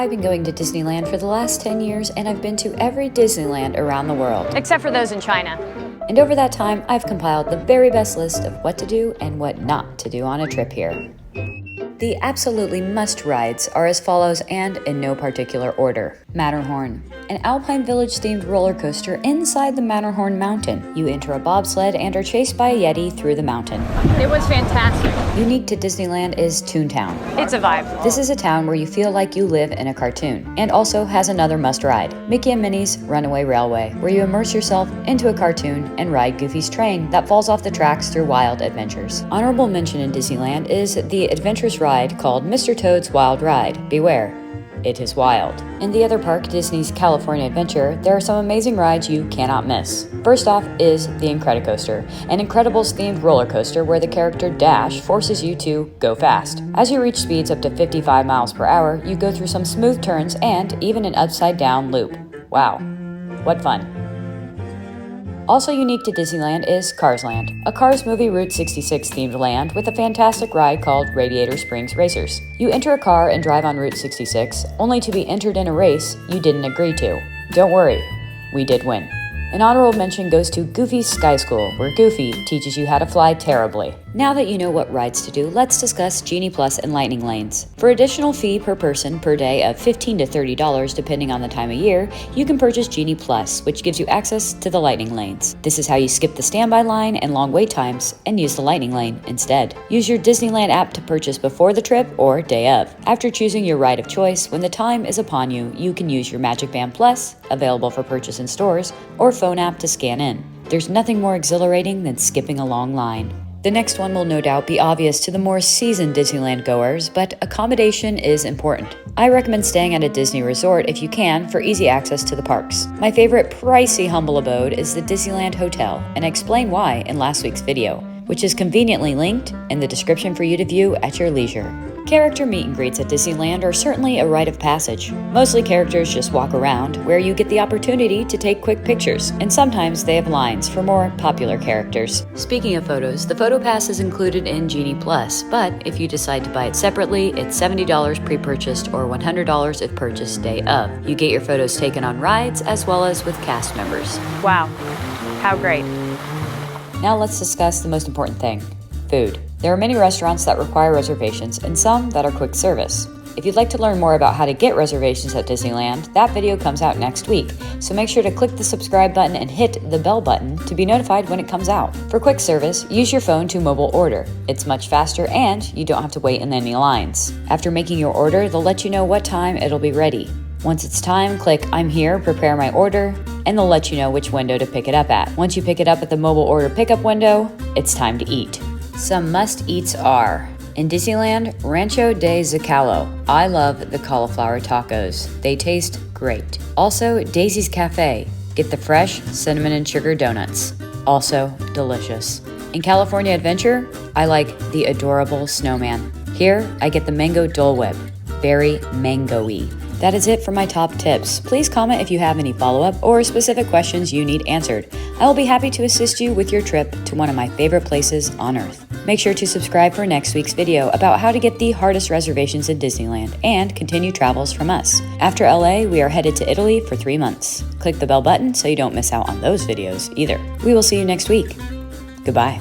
I've been going to Disneyland for the last 10 years, and I've been to every Disneyland around the world. Except for those in China. And over that time, I've compiled the very best list of what to do and what not to do on a trip here. The absolutely must rides are as follows and in no particular order. Matterhorn, an Alpine Village themed roller coaster inside the Matterhorn mountain. You enter a bobsled and are chased by a Yeti through the mountain. It was fantastic. Unique to Disneyland is Toontown. It's a vibe. This is a town where you feel like you live in a cartoon, and also has another must ride, Mickey and Minnie's Runaway Railway, where you immerse yourself into a cartoon and ride Goofy's train that falls off the tracks through wild adventures. Honorable mention in Disneyland is the adventurous ride called Mr. Toad's Wild Ride. Beware, it is wild. In the other park, Disney's California Adventure, there are some amazing rides you cannot miss. First off is the Incredicoaster, an Incredibles-themed roller coaster where the character Dash forces you to go fast. As you reach speeds up to 55 miles per hour, you go through some smooth turns and even an upside-down loop. Wow, what fun. Also unique to Disneyland is Cars Land, a Cars movie Route 66 themed land with a fantastic ride called Radiator Springs Racers. You enter a car and drive on Route 66, only to be entered in a race you didn't agree to. Don't worry, we did win. An honorable mention goes to Goofy's Sky School, where Goofy teaches you how to fly terribly. Now that you know what rides to do, let's discuss Genie Plus and Lightning Lanes. For additional fee per person per day of $15 to $30 depending on the time of year, you can purchase Genie Plus, which gives you access to the Lightning Lanes. This is how you skip the standby line and long wait times and use the Lightning Lane instead. Use your Disneyland app to purchase before the trip or day of. After choosing your ride of choice, when the time is upon you, you can use your Magic Band Plus, available for purchase in stores, or phone app to scan in. There's nothing more exhilarating than skipping a long line. The next one will no doubt be obvious to the more seasoned Disneyland goers, but accommodation is important. I recommend staying at a Disney resort if you can for easy access to the parks. My favorite pricey humble abode is the Disneyland Hotel, and I explain why in last week's video, which is conveniently linked in the description for you to view at your leisure. Character meet and greets at Disneyland are certainly a rite of passage. Mostly characters just walk around, where you get the opportunity to take quick pictures, and sometimes they have lines for more popular characters. Speaking of photos, the Photo Pass is included in Genie Plus, but if you decide to buy it separately, it's $70 pre-purchased or $100 if purchased day of. You get your photos taken on rides as well as with cast members. Wow, how great. Now let's discuss the most important thing, food. There are many restaurants that require reservations and some that are quick service. If you'd like to learn more about how to get reservations at Disneyland, that video comes out next week, so make sure to click the subscribe button and hit the bell button to be notified when it comes out. For quick service, use your phone to mobile order. It's much faster and you don't have to wait in any lines. After making your order, they'll let you know what time it'll be ready. Once it's time, click I'm here, prepare my order, and they'll let you know which window to pick it up at. Once you pick it up at the mobile order pickup window, it's time to eat. Some must-eats are, in Disneyland, Rancho de Zocalo. I love the cauliflower tacos. They taste great. Also, Daisy's Cafe. Get the fresh cinnamon and sugar donuts. Also delicious. In California Adventure, I like the adorable snowman. Here, I get the mango Dole Whip. Very mango-y. That is it for my top tips. Please comment if you have any follow-up or specific questions you need answered. I will be happy to assist you with your trip to one of my favorite places on Earth. Make sure to subscribe for next week's video about how to get the hardest reservations in Disneyland and continue travels from us. After LA, we are headed to Italy for 3 months. Click the bell button so you don't miss out on those videos either. We will see you next week. Goodbye.